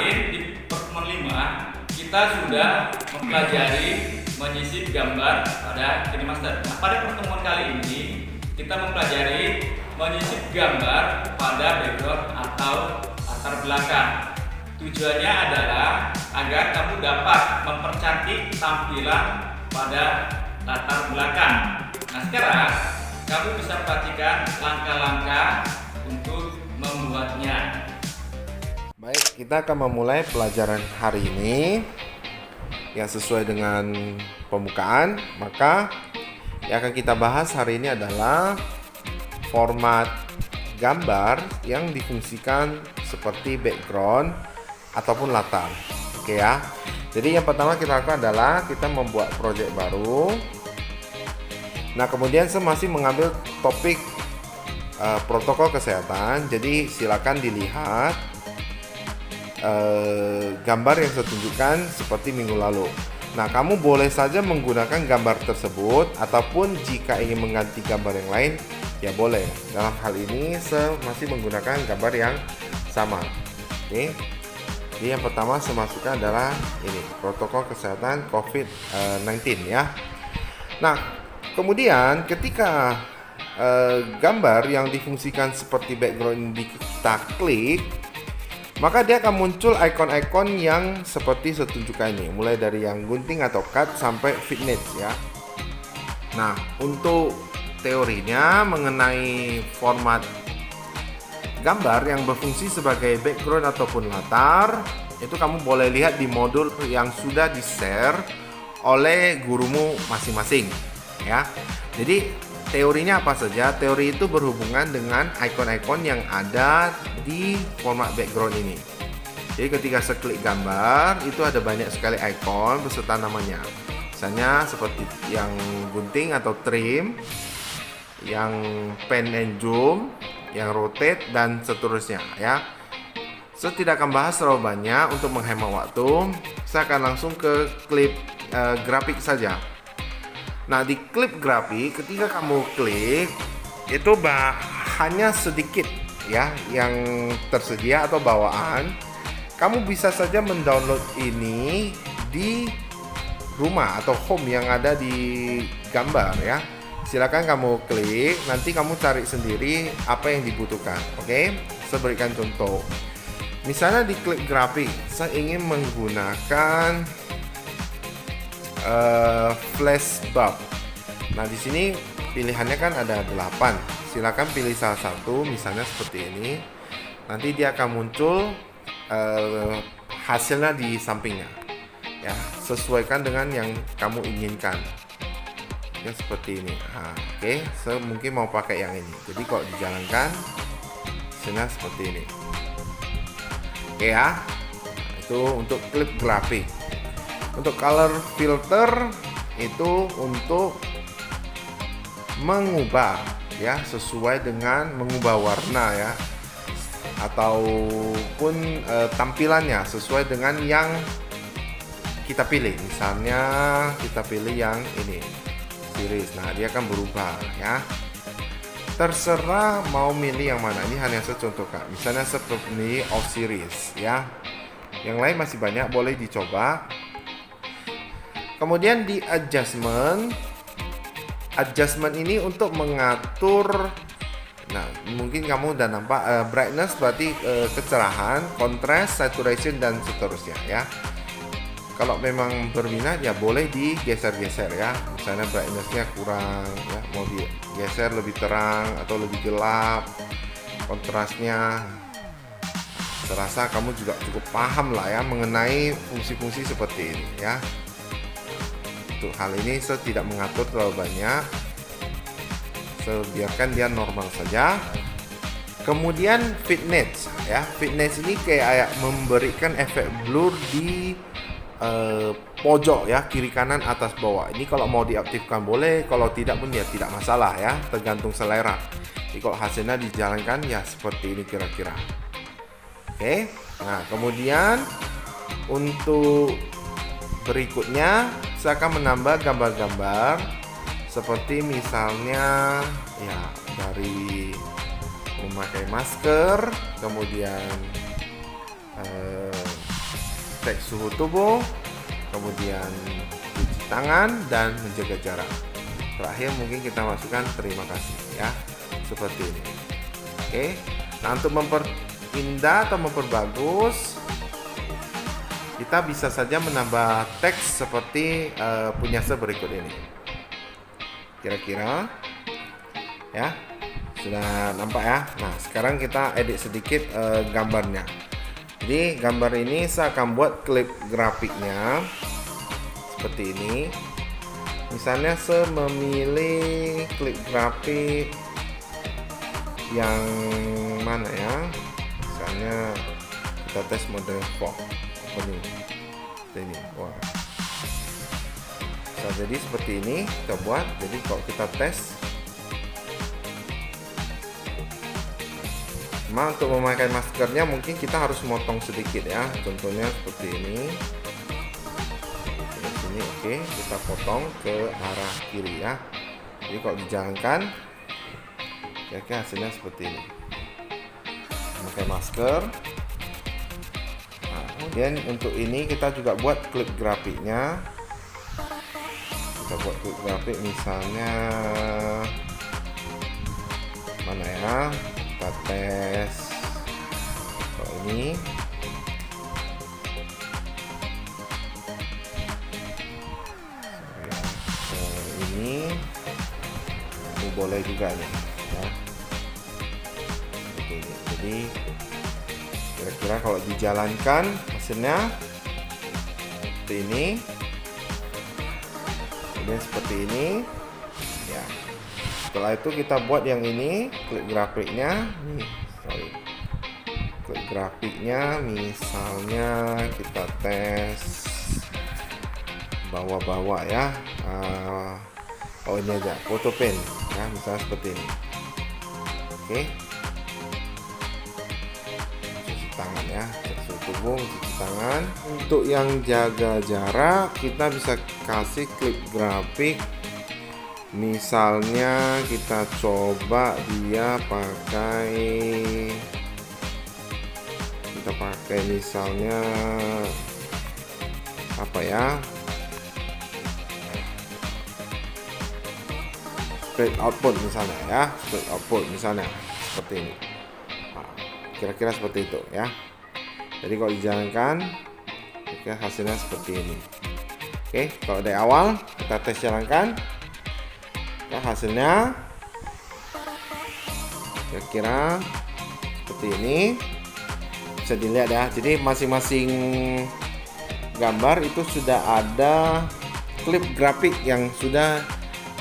kemarin di pertemuan 5 kita sudah mempelajari menyisip gambar pada KineMaster. Nah, pada pertemuan kali ini kita mempelajari menyisip gambar pada background atau latar belakang. Tujuannya adalah agar kamu dapat mempercantik tampilan pada latar belakang. Nah, sekarang kamu bisa perhatikan langkah-langkah untuk membuatnya. Baik, kita akan memulai pelajaran hari ini yang sesuai dengan pembukaan. Maka yang akan kita bahas hari ini adalah format gambar yang difungsikan seperti background ataupun latar. Oke ya. Jadi yang pertama kita lakukan adalah kita membuat project baru. Nah, kemudian saya masih mengambil topik protokol kesehatan. Jadi silakan dilihat gambar yang saya tunjukkan seperti minggu lalu. Nah, kamu boleh saja menggunakan gambar tersebut, ataupun jika ingin mengganti gambar yang lain, ya boleh. Dalam hal ini saya masih menggunakan gambar yang sama. Oke. Jadi yang pertama saya masukkan adalah ini, protokol kesehatan COVID-19 ya. Nah, kemudian ketika gambar yang difungsikan seperti background ini kita klik, maka dia akan muncul ikon-ikon yang seperti saya tunjukkan ini, mulai dari yang gunting atau cut sampai fitness ya. Nah, untuk teorinya mengenai format gambar yang berfungsi sebagai background ataupun latar, itu kamu boleh lihat di modul yang sudah di-share oleh gurumu masing-masing ya. Jadi teorinya apa saja? Teori itu berhubungan dengan ikon-ikon yang ada di format background ini. Jadi ketika saya klik gambar, itu ada banyak sekali ikon beserta namanya. Misalnya seperti yang gunting atau trim, yang pan and zoom, yang rotate, dan seterusnya ya. Saya tidak akan bahas terlalu banyak untuk menghemat waktu. Saya akan langsung ke klip grafik saja. Nah, di klip grafik ketika kamu klik itu hanya sedikit ya yang tersedia atau bawaan. Kamu bisa saja mendownload ini di rumah atau home yang ada di gambar ya. Silakan kamu klik, nanti kamu cari sendiri apa yang dibutuhkan. Oke, saya berikan contoh. Misalnya di klip grafik, saya ingin menggunakan flash bulb. Nah, di sini pilihannya kan ada 8. Silakan pilih salah satu, misalnya seperti ini. Nanti dia akan muncul hasilnya di sampingnya. Ya, sesuaikan dengan yang kamu inginkan. Ya, seperti ini. Nah, oke, saya mungkin mau pakai yang ini. Jadi kalau dijalankan hasilnya seperti ini. Oke ya. Itu untuk klip grafik. Untuk color filter itu untuk mengubah ya, sesuai dengan mengubah warna ya, ataupun tampilannya sesuai dengan yang kita pilih. Misalnya kita pilih yang ini, series. Nah, dia akan berubah ya. Terserah mau milih yang mana. Ini hanya saya contohkan. Misalnya seperti off series ya. Yang lain masih banyak, boleh dicoba. Kemudian di adjustment ini untuk mengatur. Nah, mungkin kamu udah nampak brightness berarti kecerahan, contrast, saturation, dan seterusnya ya. Kalau memang berminat ya boleh digeser-geser ya. Misalnya brightnessnya kurang ya, mau digeser lebih terang atau lebih gelap, kontrasnya. Terasa kamu juga cukup paham lah ya mengenai fungsi-fungsi seperti ini ya. Untuk hal ini saya tidak mengatur terlalu banyak, saya biarkan dia normal saja. Kemudian fitness ya, fitness ini kayak memberikan efek blur di pojok ya, kiri kanan atas bawah. Ini kalau mau diaktifkan boleh, kalau tidak pun ya tidak masalah ya, tergantung selera. Jadi kalau hasilnya dijalankan ya seperti ini kira-kira. Oke, nah kemudian untuk berikutnya saya akan menambah gambar-gambar seperti misalnya ya dari memakai masker, kemudian teks suhu tubuh, kemudian cuci tangan dan menjaga jarak. Terakhir mungkin kita masukkan terima kasih ya, seperti ini. Oke. Nah, untuk memperindah atau memperbagus, kita bisa saja menambah teks seperti punya berikut ini. Kira-kira ya, sudah nampak ya. Nah, sekarang kita edit sedikit gambarnya. Jadi gambar ini saya akan buat klip grafiknya seperti ini. Misalnya saya memilih klip grafik yang mana ya? Misalnya kita tes mode font. Apa nih? Ini. Wah. Bisa jadi seperti ini kita buat. Jadi kalau kita tes, untuk memakai maskernya mungkin kita harus motong sedikit ya. Contohnya seperti ini. Ini oke, kita potong ke arah kiri ya. Jadi kalau dijalankan, kira-kira hasilnya seperti ini. Memakai masker. Nah, kemudian untuk ini kita juga buat klip grafiknya. Kita buat klip grafik misalnya mana ya? Kita tes kalau ini. Ini boleh juga nih ya. Jadi kira-kira kalau dijalankan hasilnya seperti ini, kemudian seperti ini ya. Setelah itu kita buat yang ini klip grafiknya nih, klip grafiknya misalnya kita tes bawah-bawah ya. Oh ini aja, photo pen ya, misalnya seperti ini. Oke. Cuci tangan ya, suhu tubuh, cuci tangan. Untuk yang jaga jarak, kita bisa kasih klip grafik. Misalnya kita coba dia pakai misalnya apa ya? Spread output misalnya ya, spread output misalnya seperti ini. Nah, kira-kira seperti itu ya. Jadi kalau dijalankan, oke, hasilnya seperti ini. Oke, kalau dari awal kita tes jalankan, ya hasilnya kira-kira seperti ini. Bisa dilihat ya. Jadi masing-masing gambar itu sudah ada klip grafik yang sudah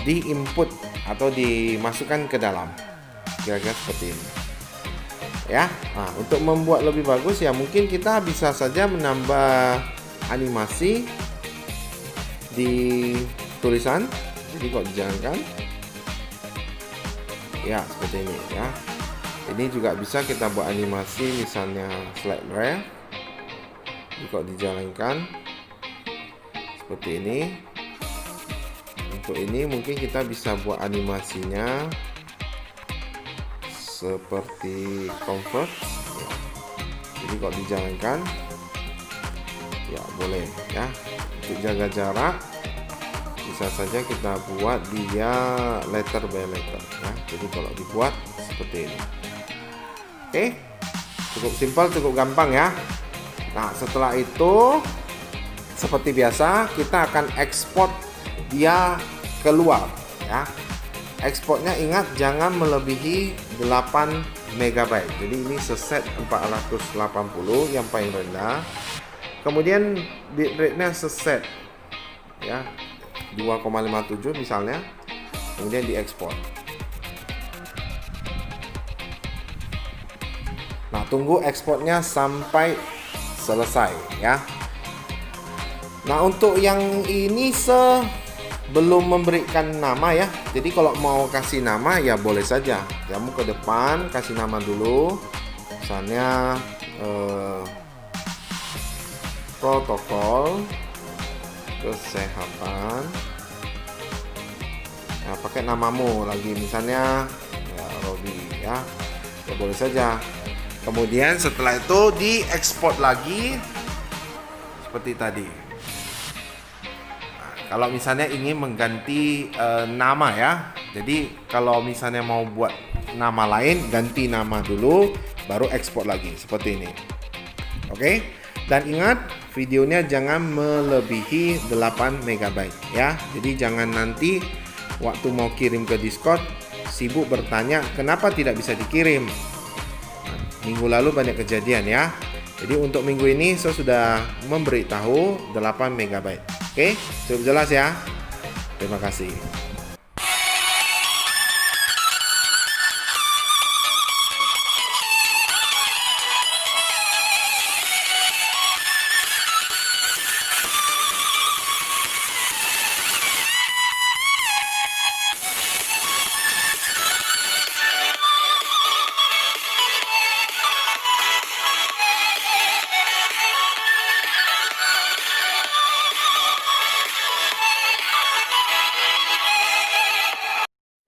di-input atau dimasukkan ke dalam, kira-kira seperti ini ya. Nah, untuk membuat lebih bagus ya mungkin kita bisa saja menambah animasi di tulisan. Jadi kalau dijalankan ya seperti ini ya. Ini juga bisa kita buat animasi misalnya slide rare. Jadi kalau dijalankan seperti ini. Untuk ini mungkin kita bisa buat animasinya seperti convert ya. Jadi kalau dijalankan ya boleh ya. Untuk jaga jarak bisa saja kita buat dia letter by letter ya. Jadi kalau dibuat seperti ini. Oke, cukup simpel, cukup gampang ya. Nah, setelah itu seperti biasa kita akan ekspor dia keluar ya. Ekspornya ingat jangan melebihi 8 MB. Jadi ini seset 480 yang paling rendah. Kemudian bitrate-nya seset ya 2,57 misalnya. Kemudian diekspor. Nah, tunggu ekspornya sampai selesai ya. Nah, untuk yang ini belum memberikan nama ya. Jadi kalau mau kasih nama ya boleh saja. Kamu ke depan kasih nama dulu. Misalnya protokol kesehatan. Nah, pakai namamu lagi misalnya ya Robi ya. Ya boleh saja. Kemudian setelah itu diekspor lagi seperti tadi. Nah, kalau misalnya ingin mengganti nama ya, jadi kalau misalnya mau buat nama lain, ganti nama dulu, baru ekspor lagi seperti ini. Oke, dan ingat videonya jangan melebihi 8 MB ya. Jadi jangan nanti waktu mau kirim ke Discord sibuk bertanya kenapa tidak bisa dikirim. Minggu lalu banyak kejadian ya. Jadi untuk minggu ini saya sudah memberitahu 8 MB. Oke, cukup jelas ya. Terima kasih.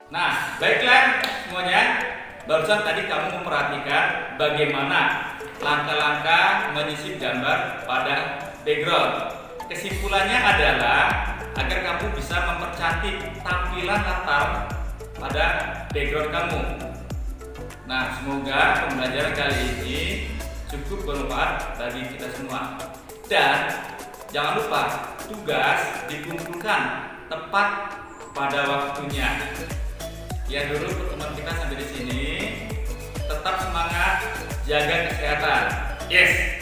Nah, baiklah semuanya. Barusan tadi kamu memperhatikan bagaimana langkah-langkah menyisip gambar pada background. Kesimpulannya adalah agar kamu bisa mempercantik tampilan latar pada background kamu. Nah, semoga pembelajaran kali ini cukup bermanfaat bagi kita semua. Dan jangan lupa tugas dikumpulkan tepat pada waktunya. Ya, dulu pertemuan kita sampai di sini. Tetap semangat, jaga kesehatan. Yes.